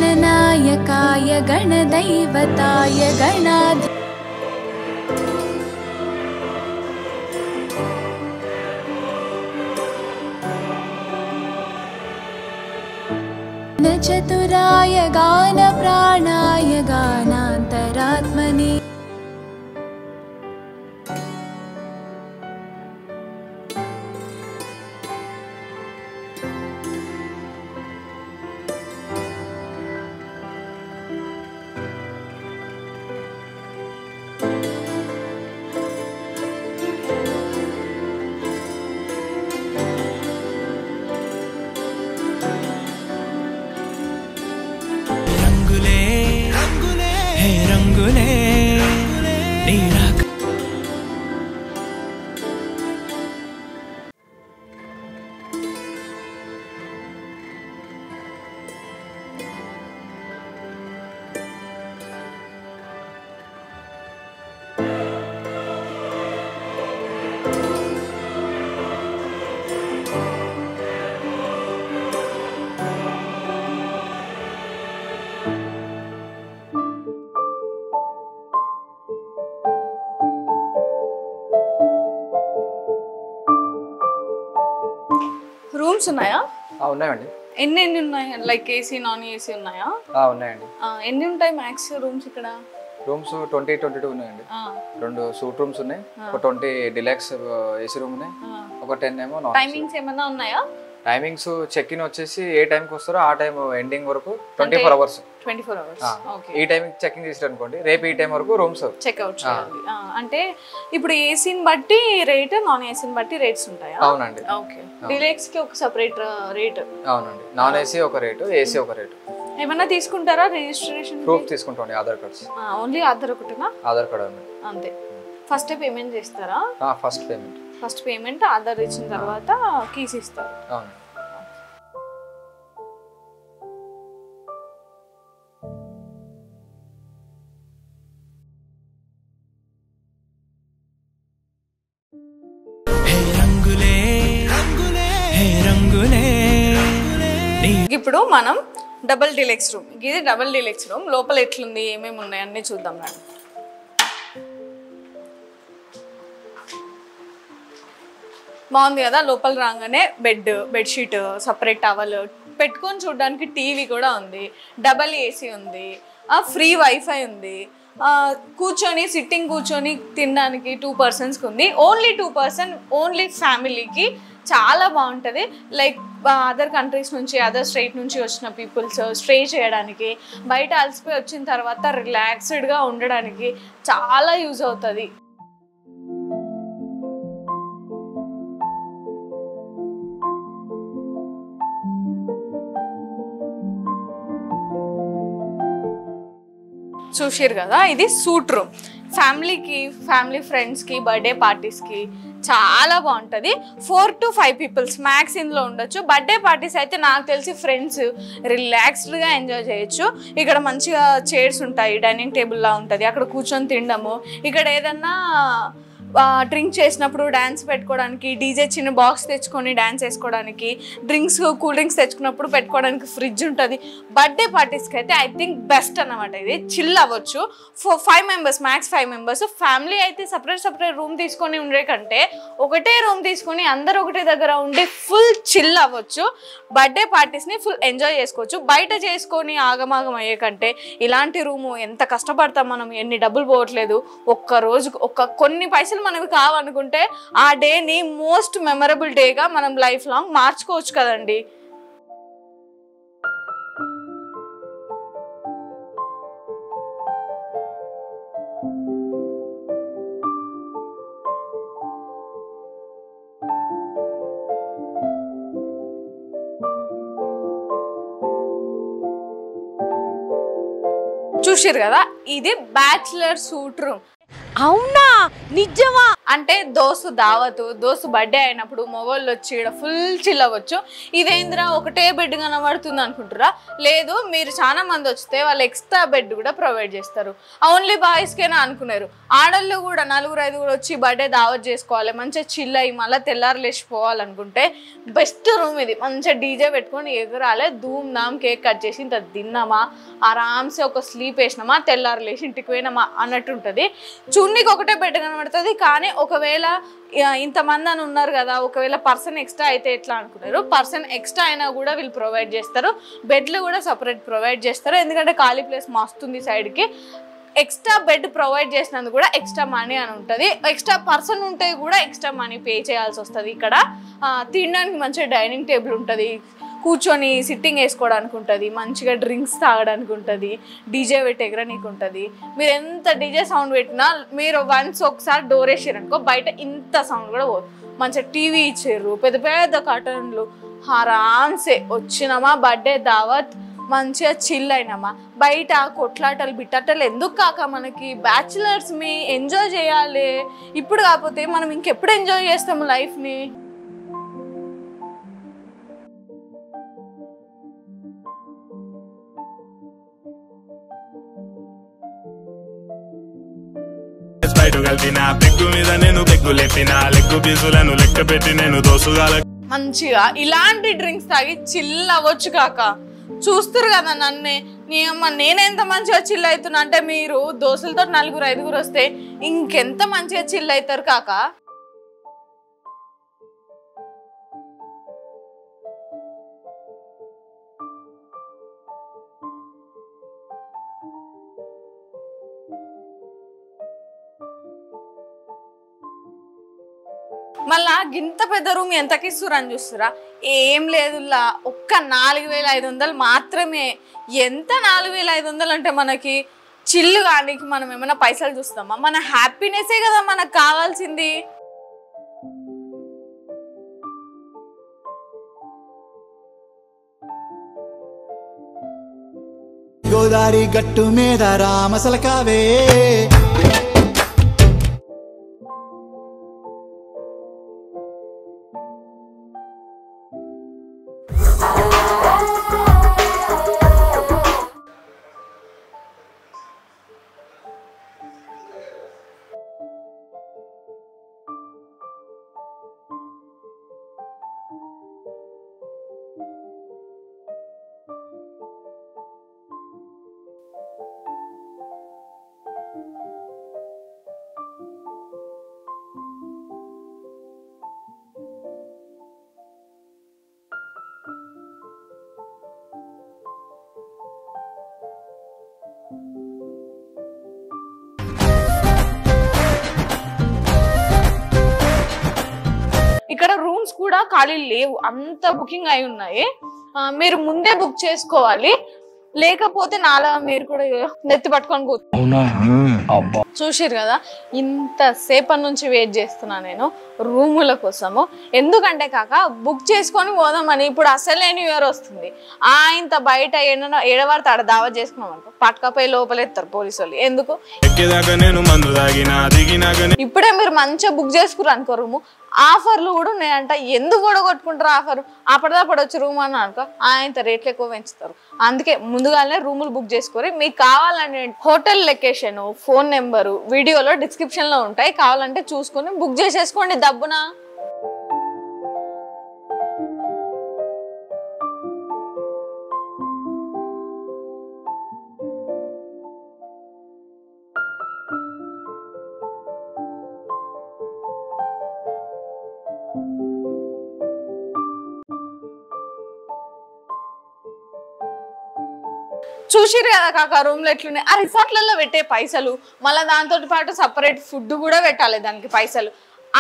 गणनायकाय गणदैवताय गणाध चतुराय गानप्राणाय गानान्तरात्मने rooms ఉన్నాయా? ఉన్నాయండి. ఎన్ని ఉన్నాయి? లైక్ ఏసీ నాన్ ఏసీ ఉన్నాయా? ఉన్నాయండి. ఎన్ని ఉంటాయి మ్యాక్స్ రూమ్స్ ఇక్కడ? రూమ్స్ 20, 22 ఉన్నాయండి. 2 సూట్ రూమ్స్ ఉన్నాయి, ఒక 20 డిలక్స్ ఏసీ రూమ్ ఉన్నాయి, ఒక 10 ఏమో నాన్. టైమింగ్స్ ఏమైనా ఉన్నాయా? టైమింగ్స్ చెక్ ఇన్ వచ్చేసి ఏ టైంకి వస్తారో ఆ టైం ఎండింగ్ వరకు 24 అవర్స్. 24 అవర్స్. ఓకే. ఈ టైంకి చెక్ ఇన్ చేసారు అనుకోండి, రేపు ఈ టైం వరకు రూమ్స్ చెక్అవుట్ చేయాలి. అంటే ఇప్పుడు ఏసీని బట్టి రేట్, నాన్ ఏసీని బట్టి రేట్స్ ఉంటాయా? అవునండి. ఓకే. డిలక్స్ కి ఒక సెపరేట్ రేట్? అవునండి. నాన్ ఏసీ ఒక రేటు, ఏసీ ఒక రేటు. ఏమన్నా తీసుకుంటారా? రిజిస్ట్రేషన్ ప్రూఫ్ తీసుకుంటాం, ఆధార్ కార్డ్స్. ఓన్లీ ఆధార్ ఒకటేనా? ఆధార్ కార్డ్ ఉంది అంతే. ఫస్ట్ పేమెంట్ చేస్తారా? ఫస్ట్ పేమెంట్ ఆధార్ ఇచ్చిన తర్వాత కీస్ ఇస్తారు. అవును. ఇప్పుడు మనం డబుల్ డిలక్స్ రూమ్, ఇది డబుల్ డిలక్స్ రూమ్. లోపల ఎట్లుంది, ఏమేమి ఉన్నాయి అన్నీ చూద్దాం రండి. బాగుంది కదా. లోపల రాగానే బెడ్షీట్, సపరేట్ టవల్ పెట్టుకొని చూడడానికి, టీవీ కూడా ఉంది, డబల్ ఏసీ ఉంది, ఫ్రీ వైఫై ఉంది, కూర్చొని తినడానికి 2 personsకి ఉంది. ఓన్లీ 2 person, ఓన్లీ ఫ్యామిలీకి చాలా బాగుంటుంది. లైక్ అదర్ కంట్రీస్ నుంచి, అదర్ స్టేట్ నుంచి వచ్చిన పీపుల్స్ స్టే చేయడానికి, బయట అలసిపోయి వచ్చిన తర్వాత రిలాక్స్డ్గా ఉండడానికి చాలా యూజ్ అవుతుంది. చూసారు కదా, ఇది సూట్ రూమ్. ఫ్యామిలీ ఫ్రెండ్స్కి, బర్త్డే పార్టీస్కి చాలా బాగుంటుంది. 4 to 5 people మ్యాక్స్ ఇందులో ఉండొచ్చు. బర్త్డే పార్టీస్ అయితే నాకు తెలిసి ఫ్రెండ్స్ రిలాక్స్డ్గా ఎంజాయ్ చేయొచ్చు. ఇక్కడ మంచిగా చైర్స్ ఉంటాయి, డైనింగ్ టేబుల్లా ఉంటుంది, అక్కడ కూర్చొని తినడము. ఇక్కడ ఏదన్నా డ్రింక్ చేసినప్పుడు డ్యాన్స్ పెట్టుకోవడానికి, డీజే చిన్న బాక్స్ తెచ్చుకొని డ్యాన్స్ వేసుకోవడానికి, కూల్ డ్రింక్స్ తెచ్చుకున్నప్పుడు పెట్టుకోవడానికి ఫ్రిడ్జ్ ఉంటుంది. బర్త్డే పార్టీస్కి అయితే ఐ థింక్ బెస్ట్ అన్నమాట. ఇది చిల్ అవ్వచ్చు. 5 members, మ్యాక్స్ 5 members. ఫ్యామిలీ అయితే సపరేట్ రూమ్ తీసుకొని ఉండే కంటే ఒకటే రూమ్ తీసుకొని అందరూ ఒకటే దగ్గర ఉండి ఫుల్ చిల్ అవ్వచ్చు. బర్త్డే పార్టీస్ని ఫుల్ ఎంజాయ్ చేసుకోవచ్చు. బయట చేసుకొని ఆగమాగం అయ్యే కంటే ఇలాంటి రూము ఎంత కష్టపడతాం మనం, ఎన్ని డబ్బులు పోవట్లేదు. ఒక్క రోజుకు కొన్ని పైసలు మనకి కావాలనుకుంటే ఆ డేని మోస్ట్ మెమరబుల్ డేగా మనం లైఫ్ లాంగ్ మార్చుకోవచ్చు కదండి. చూసారు కదా, ఇది బ్యాచిలర్ సూట్ రూమ్. అవునా, నిజమా? అంటే దోస్తు దావతు దోస్తు బర్త్డే అయినప్పుడు మొగోళ్ళు వచ్చి ఇక్కడ ఫుల్ చిల్ అవ్వచ్చు. ఇదేంద్రా ఒకటే బెడ్ కనబడుతుంది అనుకుంటారా? లేదు, మీరు చాలా మంది వస్తే వాళ్ళు ఎక్స్ట్రా బెడ్ కూడా ప్రొవైడ్ చేస్తారు. ఓన్లీ బాయ్స్కేనా అనుకున్నారు, ఆడళ్ళు కూడా 4-5 వచ్చి బర్త్డే దావత్ చేసుకోవాలి, మంచిగా చిల్ అయ్యి మళ్ళీ తెల్లారు లేచిపోవాలనుకుంటే బెస్ట్ రూమ్ ఇది. మంచిగా డీజే పెట్టుకొని ఎగరాలి, ధూమ్ ధామ్ కేక్ కట్ చేసి ఇంత తిన్నామా, ఆరామ్సే ఒక స్లీప్ వేసినామా, తెల్లారు లేచి ఇంటికి పోయినామా అన్నట్టు ఉంటుంది. చూడనికి ఒకటే బెడ్ కనబడుతుంది, కానీ ఒకవేళ ఇంతమంది అని ఉన్నారు కదా, ఒకవేళ పర్సన్ ఎక్స్ట్రా అయితే ఎట్లా అనుకున్నారు, పర్సన్ ఎక్స్ట్రా అయినా కూడా వీళ్ళు ప్రొవైడ్ చేస్తారు. బెడ్లు కూడా సపరేట్ ప్రొవైడ్ చేస్తారు, ఎందుకంటే ఖాళీ ప్లేస్ మస్తుంది సైడ్కి. ఎక్స్ట్రా బెడ్ ప్రొవైడ్ చేసినందుకు కూడా ఎక్స్ట్రా మనీ అని ఉంటుంది. ఎక్స్ట్రా పర్సన్ ఉంటే కూడా ఎక్స్ట్రా మనీ పే చేయాల్సి వస్తుంది. ఇక్కడ తినడానికి మంచిగా డైనింగ్ టేబుల్ ఉంటుంది, కూర్చొని సిట్టింగ్ వేసుకోవడానికి ఉంటుంది, మంచిగా డ్రింక్స్ తాగడానికి ఉంటుంది, డీజే పెట్టి ఎగరనీకి ఉంటుంది. మీరు ఎంత డీజే సౌండ్ పెట్టినా మీరు వన్స్ ఒకసారి డోర్ వేసారనుకో బయట ఇంత సౌండ్ కూడా పోదు. మంచిగా టీవీ ఇచ్చారు, పెద్ద పెద్ద కర్టన్లు, ఆరామ్సే వచ్చినామా బర్త్డే దావత్ మంచిగా చిల్ అయినామా. బయట కొట్లాటలు బిట్టాటలు ఎందుకు కాక, మనకి బ్యాచులర్స్ మీ ఎంజాయ్ చేయాలి. ఇప్పుడు కాకపోతే మనం ఇంకెప్పుడు ఎంజాయ్ చేస్తాము లైఫ్ని. మంచిగా ఇలాంటి డ్రింక్స్ తాగి చిల్ అవ్వచ్చు కాక. చూస్తారు కదా నన్నే, నేనెంత మంచిగా చిల్ అవుతున్నా అంటే మీరు దోస్తులతో 4-5 వస్తే ఇంకెంత మంచిగా చిల్ అవుతారు కాక. మళ్ళా గింత పెద్ద రూమ్ ఎంతకి ఇస్తురా అని చూస్తురా? ఏం లేదులా, ఒక్క 4500 మాత్రమే. ఎంత 4500 అంటే మనకి చిల్లు కానీ మనం ఏమైనా పైసలు చూస్తామా? మన హ్యాపీనెస్సే కదా మనకు కావాల్సింది. గోదారి గట్టు మీద రామసలకావే ఇక్కడ రూమ్స్ కూడా ఖాళీ లేవు, అంత బుకింగ్ అయి ఉన్నాయి. మీరు ముందే బుక్ చేసుకోవాలి, లేకపోతే నాలా మీరు కూడా నెత్తి పట్టుకొని చూసిరు కదా. ఇంతసేపటి నుంచి వెయిట్ చేస్తున్నా నేను రూముల కోసము. ఎందుకంటే కాక బుక్ చేసుకొని పోదామని. ఇప్పుడు అసలే న్యూ ఇయర్ వస్తుంది, ఇంత బయట ఏడవారితో ఆడ దావా చేసుకున్నాం అనుకో పట్టుకపోయి లోపలెత్తారు పోలీసు వాళ్ళు. ఎందుకు ఇప్పుడే మీరు మంచిగా బుక్ చేసుకున్నారు అనుకో రూము, ఆఫర్లు కూడా ఉన్నాయంట. ఎందుకు కూడా కొట్టుకుంటారు ఆఫర్? అప్పటిదప్పుడు వచ్చి రూమ్ అని అనుకో ఆయన రేట్లు ఎక్కువ పెంచుతారు. అందుకే ముందుగానే రూములు బుక్ చేసుకోరి. మీకు కావాలంటే హోటల్ లొకేషన్, ఫోన్ నెంబరు వీడియోలో డిస్క్రిప్షన్ లో ఉంటాయి, కావాలంటే చూసుకొని బుక్ చేసేసుకోండి దబ్బున. చూసిరు కదా కాక రూమ్లో ఎట్లున్నాయి. ఆ రిసార్ట్లలో పెట్టే పైసలు, మళ్ళీ దాంతో పాటు సపరేట్ ఫుడ్ కూడా పెట్టాలి దానికి పైసలు.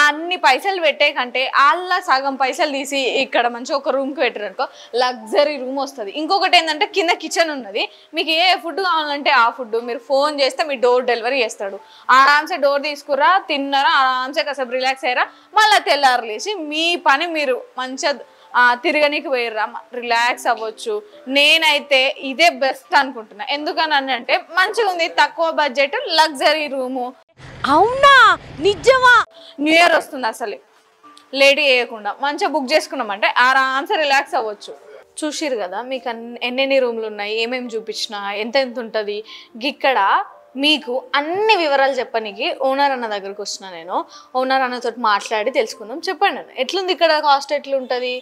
అన్ని పైసలు పెట్టే కంటే వాళ్ళ సగం పైసలు తీసి ఇక్కడ మంచిగా ఒక రూమ్కి పెట్టారు అనుకో లగ్జరీ రూమ్ వస్తుంది. ఇంకొకటి ఏంటంటే కింద కిచెన్ ఉన్నది, మీకు ఏ ఫుడ్ కావాలంటే ఆ ఫుడ్ మీరు ఫోన్ చేస్తే మీ డోర్ డెలివరీ చేస్తాడు. ఆరామ్సే డోర్ తీసుకురా, తిన్నారా, ఆరామ్సే కాసేపు రిలాక్స్ అయ్యారా, మళ్ళీ తెల్లారు లేచి మీ పని మీరు మంచిగా తిరగనికి పోయిర్రా, రిలాక్స్ అవ్వచ్చు. నేనైతే ఇదే బెస్ట్ అనుకుంటున్నా. ఎందుకని అంటే మంచిగా ఉంది, తక్కువ బడ్జెట్, లగ్జరీ రూము. అవునా నిజమా? న్యూ ఇయర్ వస్తుంది అసలు లేడీ వేయకుండా మంచిగా బుక్ చేసుకున్నామంటే ఆరామ్సే రిలాక్స్ అవ్వచ్చు. చూసిరు కదా మీకు ఎన్నెన్ని రూమ్లు ఉన్నాయి, ఏమేమి చూపించిన, ఎంత ఉంటుంది. ఇక్కడ మీకు అన్ని వివరాలు చెప్పడానికి ఓనర్ అన్న దగ్గరకు వచ్చిన నేను. ఓనర్ అన్నతో మాట్లాడి తెలుసుకుందాం. చెప్పండి అన్న, ఎట్లుంది ఇక్కడ, కాస్ట్ ఎట్లుంటుంది?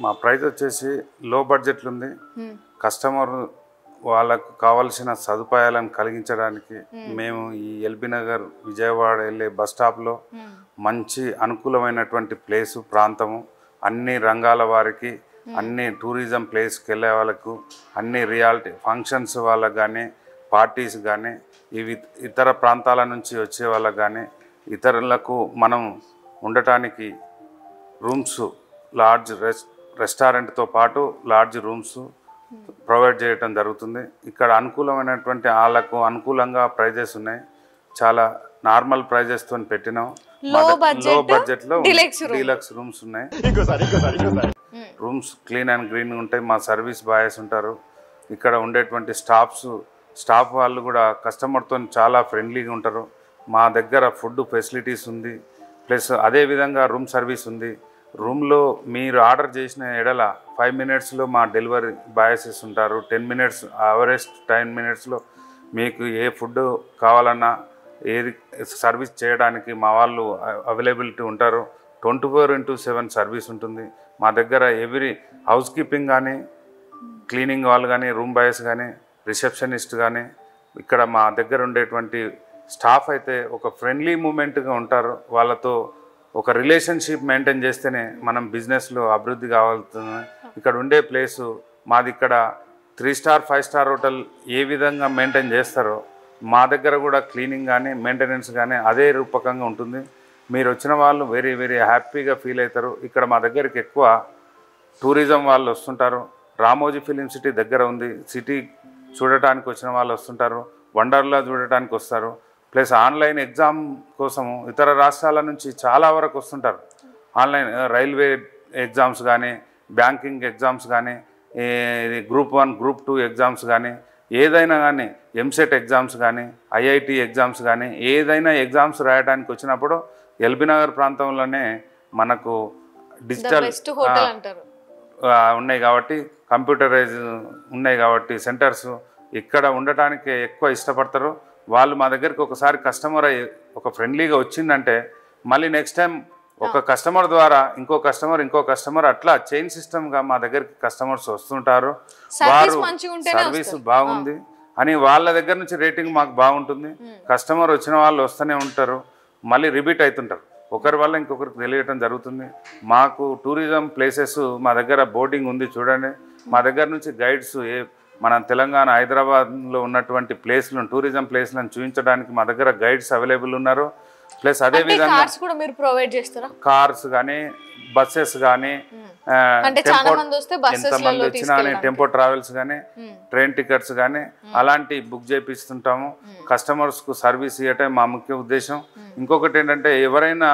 మా ప్రైస్ వచ్చేసి లో బడ్జెట్లు ఉంది. కస్టమర్ వాళ్ళకు కావాల్సిన సదుపాయాలను కలిగించడానికి మేము ఈ ఎల్బీ నగర్ విజయవాడ వెళ్ళే బస్ స్టాప్లో మంచి అనుకూలమైనటువంటి ప్లేసు, ప్రాంతము, అన్ని రంగాల వారికి, అన్ని టూరిజం ప్లేస్కి వెళ్ళే వాళ్ళకు, అన్ని రియాలిటీ ఫంక్షన్స్ వాళ్ళకు కానీ, పార్టీస్ కానీ, ఇవి ఇతర ప్రాంతాల నుంచి వచ్చే వాళ్ళకు కానీ, ఇతరులకు మనం ఉండటానికి రూమ్స్, లాడ్జ్, రెస్టారెంట్తో పాటు లాడ్జ్ రూమ్స్ ప్రొవైడ్ చేయడం జరుగుతుంది. ఇక్కడ అనుకూలమైనటువంటి వాళ్ళకు అనుకూలంగా ప్రైజెస్ ఉన్నాయి. చాలా నార్మల్ ప్రైజెస్తో పెట్టినాం. లో బడ్జెట్లో డీలక్స్ రూమ్స్ ఉన్నాయి. రూమ్స్ క్లీన్ అండ్ గ్రీన్ ఉంటాయి. మా సర్వీస్ బాయ్స్ ఉంటారు. ఇక్కడ ఉండేటువంటి స్టాఫ్ వాళ్ళు కూడా కస్టమర్తో చాలా ఫ్రెండ్లీగా ఉంటారు. మా దగ్గర ఫుడ్ ఫెసిలిటీస్ ఉంది, ప్లస్ అదేవిధంగా రూమ్ సర్వీస్ ఉంది. రూమ్లో మీరు ఆర్డర్ చేసిన ఎడల 5 minutesలో మా డెలివరీ బాయ్సెస్ ఉంటారు. 10 minutes యావరేజ్ 10 minutesలో మీకు ఏ ఫుడ్ కావాలన్నా ఏది సర్వీస్ చేయడానికి మా వాళ్ళు అవైలబిలిటీ ఉంటారు. 24/7 సర్వీస్ ఉంటుంది మా దగ్గర. ఎవ్రీ హౌస్ కీపింగ్ కానీ, క్లీనింగ్ వాళ్ళు కానీ, రూమ్ బాయ్స్ కానీ, రిసెప్షనిస్ట్ కానీ, ఇక్కడ మా దగ్గర ఉండేటువంటి స్టాఫ్ అయితే ఒక ఫ్రెండ్లీ మూమెంట్గా ఉంటారు. వాళ్ళతో ఒక రిలేషన్షిప్ మెయింటైన్ చేస్తేనే మనం బిజినెస్లో అభివృద్ధి కావాల్సింది. ఇక్కడ ఉండే ప్లేసు మాది ఇక్కడ 3 star 5 star హోటల్ ఏ విధంగా మెయింటైన్ చేస్తారో మా దగ్గర కూడా క్లీనింగ్ కానీ, మెయింటెనెన్స్ కానీ అదే రూపకంగా ఉంటుంది. మీరు వచ్చిన వాళ్ళు వెరీ వెరీ హ్యాపీగా ఫీల్ అవుతారు. ఇక్కడ మా దగ్గరికి ఎక్కువ టూరిజం వాళ్ళు వస్తుంటారు. రామోజీ ఫిలిం సిటీ దగ్గర ఉంది. సిటీ చూడటానికి వచ్చిన వాళ్ళు వస్తుంటారు. వండర్లా చూడటానికి వస్తారు. ప్లస్ ఆన్లైన్ ఎగ్జామ్ కోసము ఇతర రాష్ట్రాల నుంచి చాలా వరకు వస్తుంటారు. ఆన్లైన్ రైల్వే ఎగ్జామ్స్ కానీ, బ్యాంకింగ్ ఎగ్జామ్స్ కానీ, గ్రూప్ 1 గ్రూప్ 2 ఎగ్జామ్స్ కానీ, ఏదైనా కానీ, ఎంసెట్ ఎగ్జామ్స్ కానీ, ఐఐటి ఎగ్జామ్స్ కానీ, ఏదైనా ఎగ్జామ్స్ రాయడానికి వచ్చినప్పుడు ఎల్బీ నగర్ ప్రాంతంలోనే మనకు డిజిటల్ ఉన్నాయి కాబట్టి, కంప్యూటరైజ్ ఉన్నాయి కాబట్టి సెంటర్స్ ఇక్కడ ఉండటానికి ఎక్కువ ఇష్టపడతారు. వాళ్ళు మా దగ్గరికి ఒకసారి కస్టమర్ అయ్యి ఒక ఫ్రెండ్లీగా వచ్చిందంటే మళ్ళీ నెక్స్ట్ టైం ఒక కస్టమర్ ద్వారా ఇంకో కస్టమర్ అట్లా చైన్ సిస్టమ్గా మా దగ్గరికి కస్టమర్స్ వస్తుంటారు. వారు సర్వీస్ బాగుంది అని వాళ్ళ దగ్గర నుంచి రేటింగ్ మాకు బాగుంటుంది. కస్టమర్ వచ్చిన వాళ్ళు వస్తూనే ఉంటారు, మళ్ళీ రిపీట్ అవుతుంటారు. ఒకరి వల్ల ఇంకొకరికి తెలియటం జరుగుతుంది. మాకు టూరిజం ప్లేసెస్ మా దగ్గర బోర్డింగ్ ఉంది చూడండి. మా దగ్గర నుంచి గైడ్స్ మన తెలంగాణ హైదరాబాద్లో ఉన్నటువంటి ప్లేస్లను, టూరిజం ప్లేస్లను చూపించడానికి మా దగ్గర గైడ్స్ అవైలబుల్ ఉన్నారు. ప్లస్ అదే విధంగా కార్స్ కానీ, బస్సెస్ కానీ, ఎంతమంది వచ్చినా టెంపో ట్రావెల్స్ కానీ, ట్రైన్ టికెట్స్ కానీ అలాంటి బుక్ చేపిస్తుంటాము. కస్టమర్స్కు సర్వీస్ ఇవ్వటం మా ముఖ్య ఉద్దేశం. ఇంకొకటి ఏంటంటే ఎవరైనా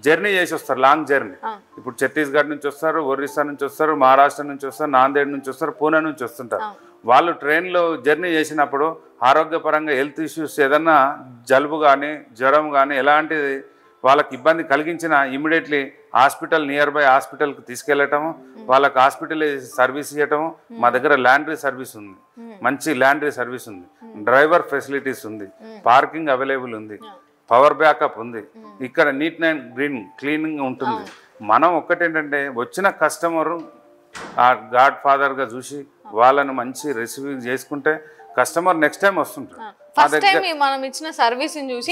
జర్నీ చేసి వస్తారు, లాంగ్ జర్నీ. ఇప్పుడు ఛత్తీస్గఢ్ నుంచి వస్తారు, ఒరిస్సా నుంచి వస్తారు, మహారాష్ట్ర నుంచి వస్తారు, నాందేడ్ నుంచి వస్తారు, పూణే నుంచి వస్తుంటారు. వాళ్ళు ట్రైన్లో జర్నీ చేసినప్పుడు ఆరోగ్యపరంగా హెల్త్ ఇష్యూస్ ఏదన్నా జలుబు కానీ, జ్వరం కానీ ఎలాంటిది వాళ్ళకి ఇబ్బంది కలిగించినా ఇమ్మీడియట్లీ హాస్పిటల్, నియర్ బై హాస్పిటల్కి తీసుకెళ్ళటము, వాళ్ళకి హాస్పిటల్ సర్వీస్ ఇవ్వటము. మా దగ్గర లాండ్రీ సర్వీస్ ఉంది, మంచి లాండ్రీ సర్వీస్ ఉంది, డ్రైవర్ ఫెసిలిటీస్ ఉంది, పార్కింగ్ అవైలబుల్ ఉంది, పవర్ బ్యాకప్ ఉంది. ఇక్కడ నీట్ అండ్ గ్రీన్ క్లీనింగ్ ఉంటుంది. మనం ఒక్కటేంటంటే వచ్చిన కస్టమరు ఆ గాడ్ ఫాదర్గా చూసి వాళ్ళను మంచి రిసీవ్ చేసుకుంటే కస్టమర్ నెక్స్ట్ టైం వస్తుంటాడు. సర్వీస్ చూసి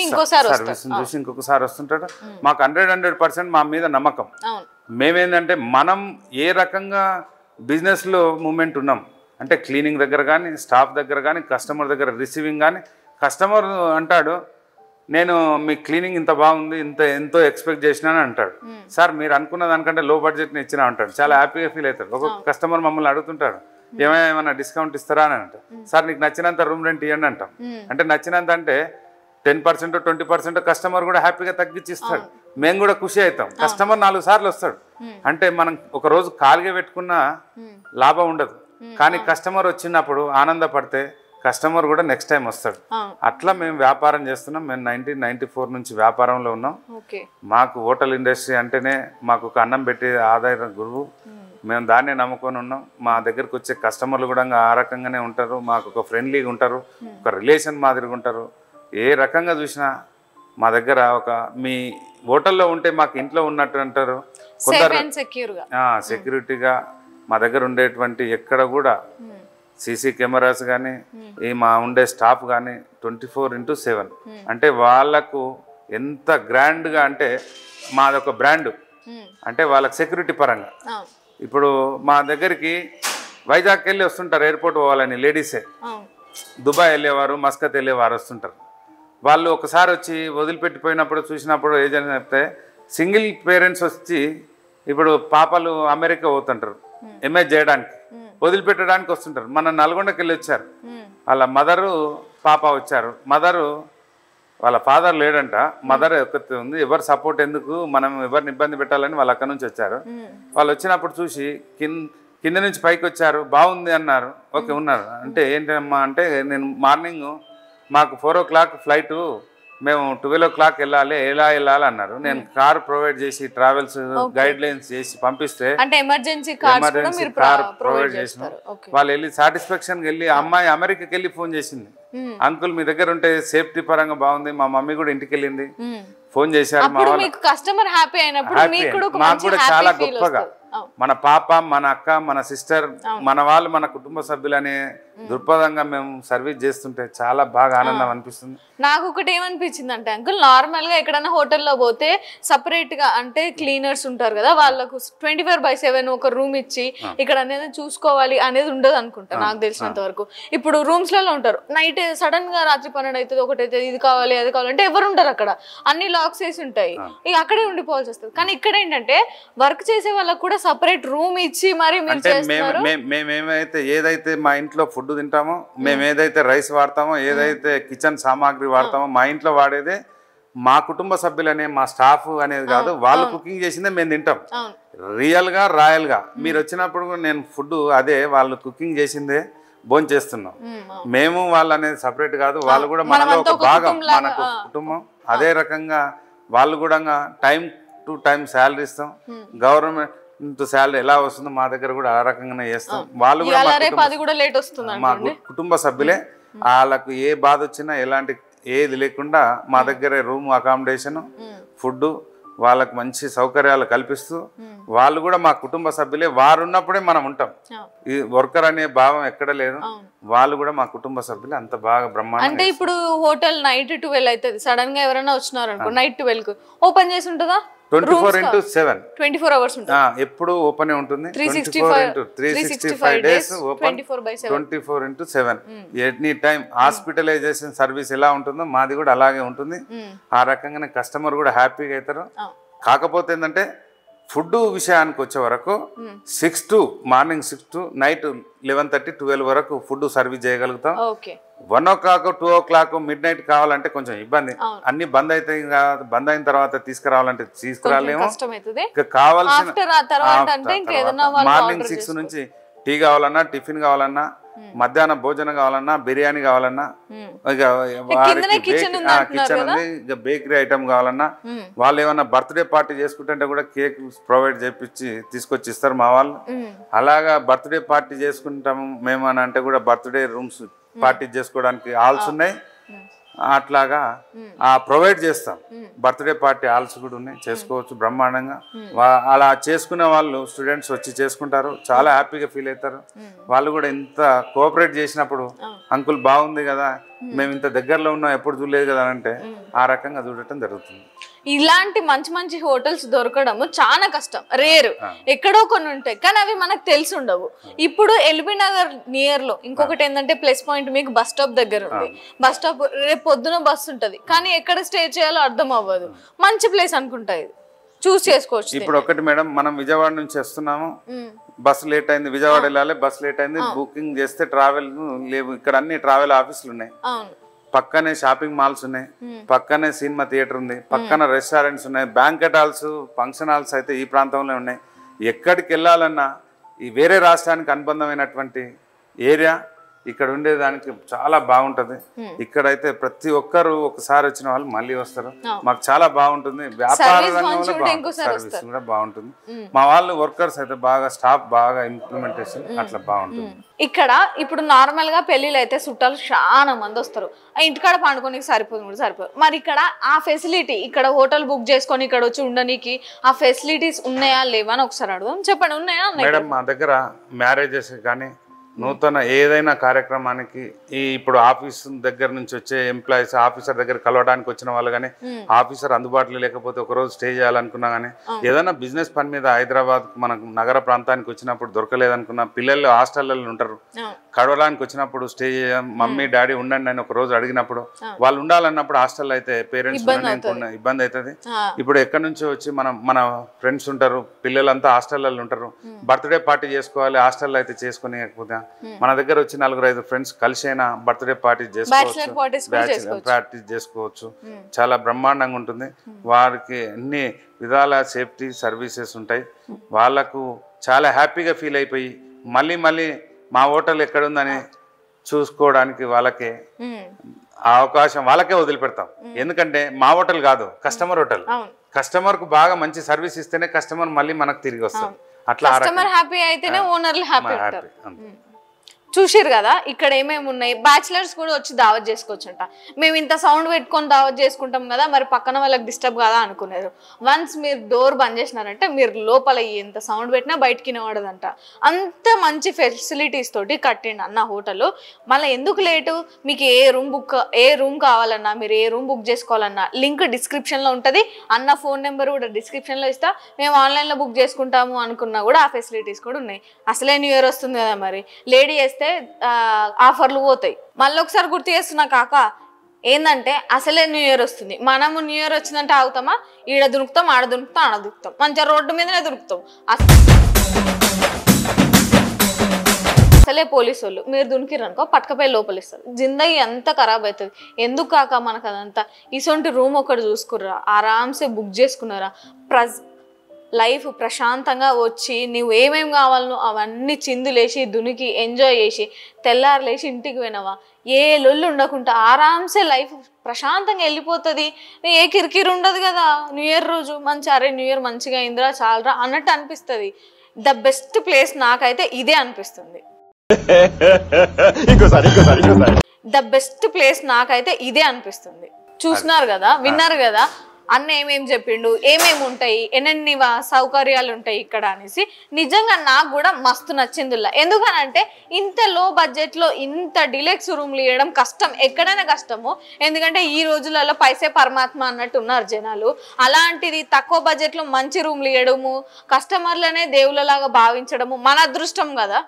ఇంకొకసారి వస్తుంటాడు. మాకు 100% మా మీద నమ్మకం. మేమేంటంటే మనం ఏ రకంగా బిజినెస్లో మూమెంట్ ఉన్నాం అంటే క్లీనింగ్ దగ్గర కానీ, స్టాఫ్ దగ్గర కానీ, కస్టమర్ దగ్గర రిసీవింగ్ కానీ. కస్టమర్ అంటాడు నేను మీ క్లీనింగ్ ఇంత బాగుంది, ఎంతో ఎక్స్పెక్ట్ చేసినాను అంటాడు. సార్ మీరు అనుకున్న దానికంటే లో బడ్జెట్ని ఇచ్చినా అంటాడు. చాలా హ్యాపీగా ఫీల్ అవుతాడు. ఒక కస్టమర్ మమ్మల్ని అడుగుతుంటాడు ఏమైనా డిస్కౌంట్ ఇస్తారా అని అంటారు. సార్ నీకు నచ్చినంత రూమ్ రెంట్ ఇవ్వండి అంటాం. అంటే నచ్చినంత అంటే 10% 20% కస్టమర్ కూడా హ్యాపీగా తగ్గించి ఇస్తాడు. మేము కూడా ఖుషి అవుతాం. కస్టమర్ 4 సార్లు వస్తాడు అంటే మనం ఒక రోజు ఖాళీగా పెట్టుకున్న లాభం ఉండదు. కానీ కస్టమర్ వచ్చినప్పుడు ఆనందపడితే కస్టమర్ కూడా నెక్స్ట్ టైం వస్తాడు. అట్లా మేము వ్యాపారం చేస్తున్నాం. మేము 1994 నుంచి వ్యాపారంలో ఉన్నాం. మాకు హోటల్ ఇండస్ట్రీ అంటేనే మాకు ఒక అన్నం పెట్టి ఆదాయ గురువు. మేము దాన్నే నమ్ముకొని ఉన్నాం. మా దగ్గరకు వచ్చే కస్టమర్లు కూడా ఆ రకంగానే ఉంటారు. మాకు ఒక ఫ్రెండ్లీగా ఉంటారు, ఒక రిలేషన్ మాదిరిగా ఉంటారు. ఏ రకంగా చూసినా మా దగ్గర ఒక మీ హోటల్లో ఉంటే మాకు ఇంట్లో ఉన్నట్టు అంటారు. కొందరు సెక్యూరిటీగా మా దగ్గర ఉండేటువంటి ఎక్కడ కూడా సీసీ కెమెరాస్ కానీ ఈ మా ఉండే స్టాఫ్ కానీ 24/7 అంటే వాళ్ళకు ఎంత గ్రాండ్గా అంటే మాదొక బ్రాండ్ అంటే వాళ్ళకి సెక్యూరిటీ పరంగా. ఇప్పుడు మా దగ్గరికి వైజాగ్కి వెళ్ళి వస్తుంటారు ఎయిర్పోర్ట్ పోవాలని లేడీసే, దుబాయ్ వెళ్ళేవారు, మస్కత్ వెళ్ళేవారు వస్తుంటారు. వాళ్ళు ఒకసారి వచ్చి వదిలిపెట్టిపోయినప్పుడు చూసినప్పుడు ఏజెంట్ చెప్తే సింగిల్ పేరెంట్స్ వచ్చి ఇప్పుడు పాపలు అమెరికా పోతుంటారు ఎంఏ చేయడానికి, వదిలిపెట్టడానికి వస్తుంటారు. మన నల్గొండకి వెళ్ళి వచ్చారు, వాళ్ళ మదరు పాప వచ్చారు. మదరు వాళ్ళ ఫాదర్ లేడంట, మదర్ ఒక్కతే ఉంది. ఎవరు సపోర్ట్ ఎందుకు, మనం ఎవరిని ఇబ్బంది పెట్టాలని వాళ్ళు అక్కడ నుంచి వచ్చారు. వాళ్ళు వచ్చినప్పుడు చూసి కింద నుంచి పైకి వచ్చారు, బాగుంది అన్నారు. ఓకే ఉన్నారు అంటే ఏంటమ్మా అంటే నేను మార్నింగ్ మాకు 4 o'clock ఫ్లైటు, మేము 12 o'clock వెళ్ళాలి, ఎలా వెళ్ళాలి అన్నారు. నేను కార్ ప్రొవైడ్ చేసి ట్రావెల్స్ గైడ్ లైన్స్ చేసి పంపిస్తే ఎమర్జెన్సీ కార్ ప్రొవైడ్ చేసిన వాళ్ళు వెళ్ళి సాటిస్ఫాక్షన్ వెళ్ళి అమ్మాయి అమెరికాకి వెళ్ళి ఫోన్ చేసింది, అంకుల్ మీ దగ్గర ఉంటే సేఫ్టీ పరంగా బాగుంది. మా మమ్మీ కూడా ఇంటికి వెళ్ళింది, ఫోన్ చేశారు. మా వాళ్ళు కస్టమర్ హ్యాపీ అయినప్పుడు మాకు కూడా చాలా గొప్పగా మన పాప, మన అక్క, మన సిస్టర్, మన వాళ్ళు, మన కుటుంబ సభ్యులనే దృక్పథంగా మేము సర్వీస్ చేస్తుంటే చాలా బాగా ఆనందం అనిపిస్తుంది. నాకు ఒకటి ఏమనిపించింది అంటే అంకుల్, నార్మల్ గా ఎక్కడైనా హోటల్లో పోతే సపరేట్ గా అంటే క్లీనర్స్ ఉంటారు కదా, వాళ్ళకు 24/7 ఒక రూమ్ ఇచ్చి ఇక్కడ అనేది చూసుకోవాలి అనేది ఉండదు అనుకుంటా నాకు తెలిసినంత వరకు. ఇప్పుడు రూమ్స్ లలో ఉంటారు, నైట్ సడన్ గా రాత్రి 12 అవుతుంది, ఒకటి అయితే ఇది కావాలి అది కావాలి అంటే ఎవరు ఉండరు అక్కడ, అన్ని లాక్స్ వేసి ఉంటాయి, ఇక అక్కడే ఉండిపోవాల్సి వస్తుంది. కానీ ఇక్కడ ఏంటంటే వర్క్ చేసే వాళ్ళకు కూడా సపరేట్ రూమ్ ఇచ్చి మరి మేమేమైతే ఏదైతే మా ఇంట్లో ఫుడ్ తింటామో, మేము ఏదైతే రైస్ వాడతామో, ఏదైతే కిచెన్ సామాగ్రి వాడతామో మా ఇంట్లో వాడేదే మా కుటుంబ సభ్యులనే, మా స్టాఫ్ అనేది కాదు, వాళ్ళు కుకింగ్ చేసిందే మేము తింటాం. రియల్ గా రాయల్ గా మీరు వచ్చినప్పుడు నేను ఫుడ్ అదే వాళ్ళు కుకింగ్ చేసిందే భోజనం చేస్తున్నాం. మేము వాళ్ళు అనేది సపరేట్ కాదు, వాళ్ళు కూడా మనలో ఒక భాగం, మనకు కుటుంబం. అదే రకంగా వాళ్ళు కూడా టైం టు టైం శాలరీ ఇస్తాం. గవర్నమెంట్ శాలరీ ఎలా వస్తుందో మా దగ్గర కూడా ఆ రకంగానే చేస్తాం. వాళ్ళు కూడా మా కుటుంబ సభ్యులే. వాళ్ళకు ఏ బాధ వచ్చినా ఎలాంటి ఏది లేకుండా మా దగ్గర రూమ్ అకామిడేషన్, ఫుడ్, వాళ్ళకు మంచి సౌకర్యాలు కల్పిస్తూ వాళ్ళు కూడా మా కుటుంబ సభ్యులే. వారు ఉన్నప్పుడే మనం ఉంటాం. ఈ వర్కర్ అనే భావం ఎక్కడ లేదు. వాళ్ళు కూడా మా కుటుంబ సభ్యులే. అంత బాగా బ్రహ్మాండం. అంటే ఇప్పుడు హోటల్ నైట్ 12 అవుతుంది, సడన్ గా ఎవరైనా వచ్చినారు అనుకో, నైట్ 12 కు ఓపెన్ చేసి ఉంటుందా? 24/7 24 hours ఉంటుంది, ఎప్పుడు ఓపెన్ ఉంటుంది. 365 days open, 24/7 any time. Hospitalization service ఎలా ఉంటుందో మాది కూడా అలాగే ఉంటుంది. ఆ రకంగానే కస్టమర్ కూడా హ్యాపీగా అవుతారు. కాకపోతే ఏంటంటే ఫుడ్ విషయానికి వచ్చే వరకు మార్నింగ్ 6 to నైట్ 11:30, 12 వరకు ఫుడ్ సర్వీస్ చేయగలుగుతాం. 1 o'clock, 2 o'clock మిడ్ నైట్ కావాలంటే కొంచెం ఇబ్బంది. అన్ని బంద్ అయితే బంద్ అయిన తర్వాత తీసుకురావాలంటే తీసుకురాలేము. కావాల్సిన మార్నింగ్ 6 నుంచి టీ కావాలన్నా, టిఫిన్ కావాలన్నా, మధ్యాహ్నం భోజనం కావాలన్నా, బిర్యానీ కావాలన్నా, కిచెన్ ఉంది, ఇక బేకరీ ఐటమ్ కావాలన్నా, వాళ్ళు ఏమన్నా బర్త్డే పార్టీ చేసుకుంటే కూడా కేక్ ప్రొవైడ్ చేపించి తీసుకొచ్చి ఇస్తారు మా వాళ్ళు. అలాగా బర్త్డే పార్టీ చేసుకుంటాము మేము అని అంటే కూడా బర్త్డే రూమ్స్ పార్టీ చేసుకోవడానికి హాల్స్ ఉన్నాయి. అట్లాగా ప్రొవైడ్ చేస్తాం. బర్త్డే పార్టీ హాల్స్ కూడా ఉన్నాయి, చేసుకోవచ్చు బ్రహ్మాండంగా. అలా చేసుకునే వాళ్ళు స్టూడెంట్స్ వచ్చి చేసుకుంటారు, చాలా హ్యాపీగా ఫీల్ అవుతారు. వాళ్ళు కూడా ఇంత కోఆపరేట్ చేసినప్పుడు అంకుల్ బాగుంది కదా, మేము ఇంత దగ్గరలో ఉన్నాం, ఎప్పుడు చూడలేదు కదా అంటే ఆ రకంగా చూడటం జరుగుతుంది. ఇలాంటి మంచి మంచి హోటల్స్ దొరకడము చాలా కష్టం, రేరు, ఎక్కడో కొన్ని ఉంటాయి కానీ అవి మనకు తెలిసి ఉండవు. ఇప్పుడు ఎల్బీ నగర్ నియర్ లో ఇంకొకటి ఏంటంటే ప్లస్ పాయింట్, మీకు బస్ స్టాప్ దగ్గర ఉంది. బస్ స్టాప్ రేపు పొద్దున బస్సు ఉంటది కానీ ఎక్కడ స్టే చేయాలో అర్థం అవ్వదు. మంచి ప్లేస్ అనుకుంటా, ఇది చూస్ చేసుకోవచ్చు. ఇప్పుడు ఒకటి మేడం, మనం విజయవాడ నుంచి వస్తున్నాము, బస్సు లేట్ అయింది, విజయవాడ వెళ్ళాలి, బస్సు లేట్ అయింది, బుకింగ్ చేస్తే ట్రావెల్ లేవు. ఇక్కడ అన్ని ట్రావెల్ ఆఫీసులు ఉన్నాయి, పక్కనే షాపింగ్ మాల్స్ ఉన్నాయి, పక్కనే సినిమా థియేటర్ ఉంది, పక్కన రెస్టారెంట్స్ ఉన్నాయి, బ్యాంకెట్ హాల్స్, ఫంక్షన్ హాల్స్ అయితే ఈ ప్రాంతంలో ఉన్నాయి. ఎక్కడికి వెళ్ళాలన్నా ఈ వేరే రాష్ట్రానికి అనుబంధమైనటువంటి ఏరియా, ఇక్కడ ఉండేదానికి చాలా బాగుంటది. ఇక్కడైతే ప్రతి ఒక్కరు ఒకసారి వచ్చిన వాళ్ళు మళ్ళీ వస్తారు. మాకు చాలా బాగుంటుంది. వ్యాపార రంగంలో సర్వీస్ కూడా బాగుంటుంది. మా వాళ్ళు వర్కర్స్ అయితే బాగా స్టాఫ్ బాగా ఇంప్లిమెంటేషన్ అట్లా బాగుంటుంది. ఇక్కడ ఇప్పుడు నార్మల్ గా పెళ్లిళ్ళు అయితే చుట్టాలు చాలా మంది వస్తారు. ఇంటికాడ పండుకోనికి సరిపోదు. మరి ఇక్కడ ఆ ఫెసిలిటీ ఇక్కడ హోటల్ బుక్ చేసుకొని ఇక్కడ వచ్చి ఉండడానికి ఆ ఫెసిలిటీస్ ఉన్నాయా లేవా అని ఒకసారి అడుగుదాం. చెప్పండి, ఉన్నాయా? మేడం, మా దగ్గర మ్యారేజెస్ కానీ నూతన ఏదైనా కార్యక్రమానికి ఇప్పుడు ఆఫీస్ దగ్గర నుంచి వచ్చే ఎంప్లాయీస్ ఆఫీసర్ దగ్గర కలవడానికి వచ్చిన వాళ్ళు కానీ ఆఫీసర్ అందుబాటులో లేకపోతే ఒకరోజు స్టే చేయాలనుకున్నా కానీ ఏదైనా బిజినెస్ పని మీద హైదరాబాద్ మనకు నగర ప్రాంతానికి వచ్చినప్పుడు దొరకలేదనుకున్నా పిల్లలు హాస్టల్లో ఉంటారు, కడవడానికి వచ్చినప్పుడు స్టే మమ్మీ డాడీ ఉండండి అని ఒక రోజు అడిగినప్పుడు వాళ్ళు ఉండాలన్నప్పుడు హాస్టల్ అయితే పేరెంట్స్ ఇబ్బంది అవుతుంది. ఇప్పుడు ఎక్కడి నుంచో వచ్చి మన ఫ్రెండ్స్ ఉంటారు, పిల్లలంతా హాస్టల్లో ఉంటారు, బర్త్డే పార్టీ చేసుకోవాలి హాస్టల్లో అయితే చేసుకునేకపోతే మన దగ్గర వచ్చి 4-5 ఫ్రెండ్స్ కలిసి అయినా బర్త్డే పార్టీ చేసుకోవచ్చు. చాలా బ్రహ్మాండంగా ఉంటుంది. వారికి అన్ని విధాల సేఫ్టీ సర్వీసెస్ ఉంటాయి. వాళ్ళకు చాలా హ్యాపీగా ఫీల్ అయిపోయి మళ్ళీ మా హోటల్ ఎక్కడుందని చూసుకోవడానికి వాళ్ళకి అవకాశం వాళ్ళకే వదిలిపెడతాం. ఎందుకంటే మా హోటల్ కాదు, కస్టమర్ హోటల్. కస్టమర్ కు బాగా మంచి సర్వీస్ ఇస్తేనే కస్టమర్ మళ్ళీ మనకు తిరిగి వస్తాం. అట్లా కస్టమర్ హ్యాపీ అయితేనే ఓనర్లు హ్యాపీ అవుతారు. చూసిరు కదా ఇక్కడ ఏమేమి ఉన్నాయి. బ్యాచిలర్స్ కూడా వచ్చి దావత్ చేసుకోవచ్చంట. మేము ఇంత సౌండ్ పెట్టుకొని దావత్ చేసుకుంటాం కదా, మరి పక్కన వాళ్ళకి డిస్టర్బ్ కదా అనుకున్నారు. వన్స్ మీరు డోర్ బంద్ చేసినారంటే మీరు లోపల ఎంత సౌండ్ పెట్టినా బయటికి వినబడదంట. అంత మంచి ఫెసిలిటీస్ తోటి కట్టిండు అన్న హోటల్. మళ్ళీ ఎందుకు లేటు? మీకు ఏ రూమ్ కావాలన్నా మీరు ఏ రూమ్ బుక్ చేసుకోవాలన్నా లింక్ డిస్క్రిప్షన్లో ఉంటుంది. అన్న ఫోన్ నెంబర్ కూడా డిస్క్రిప్షన్లో ఇస్తా. మేము ఆన్లైన్లో బుక్ చేసుకుంటాము అనుకున్నా కూడా ఆ ఫెసిలిటీస్ కూడా ఉన్నాయి. అసలే న్యూ ఇయర్ వస్తుంది కదా, మరి లేడీ చేస్తే ఆఫర్లు పోతాయి. మళ్ళీ ఒకసారి గుర్తు చేస్తున్నా కాక, ఏంటంటే అసలే న్యూ ఇయర్ వస్తుంది. మనము న్యూ ఇయర్ వచ్చిందంటే ఆగుతామా? ఈడ దొరుకుతాం, ఆడ దొరుకుతాం, ఆడ దొరుకుతాం, మంచిగా రోడ్డు మీదనే దొరుకుతాం. అసలే పోలీసు వాళ్ళు మీరు దునికిరనుకో పట్టుకపోయి లోపలిస్తారు. జిందగీ అంతా ఖరాబ్ అవుతుంది. ఎందుకు కాక మనకు అదంతా ఇసొంటి రూమ్ ఒకటి చూసుకుర్రా, ఆరామ్సే బుక్ చేసుకున్నారా, లైఫ్ ప్రశాంతంగా వచ్చి నువ్వు ఏమేమి కావాలనో అవన్నీ చిందులేసి దునికి ఎంజాయ్ చేసి తెల్లారులేసి ఇంటికి పోయినావా, ఏ లొల్లు ఉండకుండా ఆరామ్సే లైఫ్ ప్రశాంతంగా వెళ్ళిపోతుంది. ఏ కిరికిరి ఉండదు కదా. న్యూ ఇయర్ రోజు మంచి అరే న్యూ ఇయర్ మంచిగా అయిందిరా చాలరా అన్నట్టు అనిపిస్తుంది. ద బెస్ట్ ప్లేస్ నాకైతే ఇదే అనిపిస్తుంది. ద బెస్ట్ ప్లేస్ నాకైతే ఇదే అనిపిస్తుంది. చూసినారు కదా, విన్నారు కదా అన్న ఏమేం చెప్పిండు, ఏమేమి ఉంటాయి, ఎన్నెన్ని సౌకర్యాలు ఉంటాయి ఇక్కడ అనేసి. నిజంగా నాకు కూడా మస్తు నచ్చిందిలా. ఎందుకనంటే ఇంత లో బడ్జెట్లో ఇంత డిలెక్స్ రూమ్లు ఇవ్వడం కష్టం, ఎక్కడైనా కష్టము. ఎందుకంటే ఈ రోజులలో పైసే పరమాత్మ అన్నట్టు ఉన్నారు జనాలు. అలాంటిది తక్కువ బడ్జెట్లో మంచి రూమ్లు ఇవ్వడము, కస్టమర్లనే దేవుళ్ళలాగా భావించడము మన అదృష్టం కదా.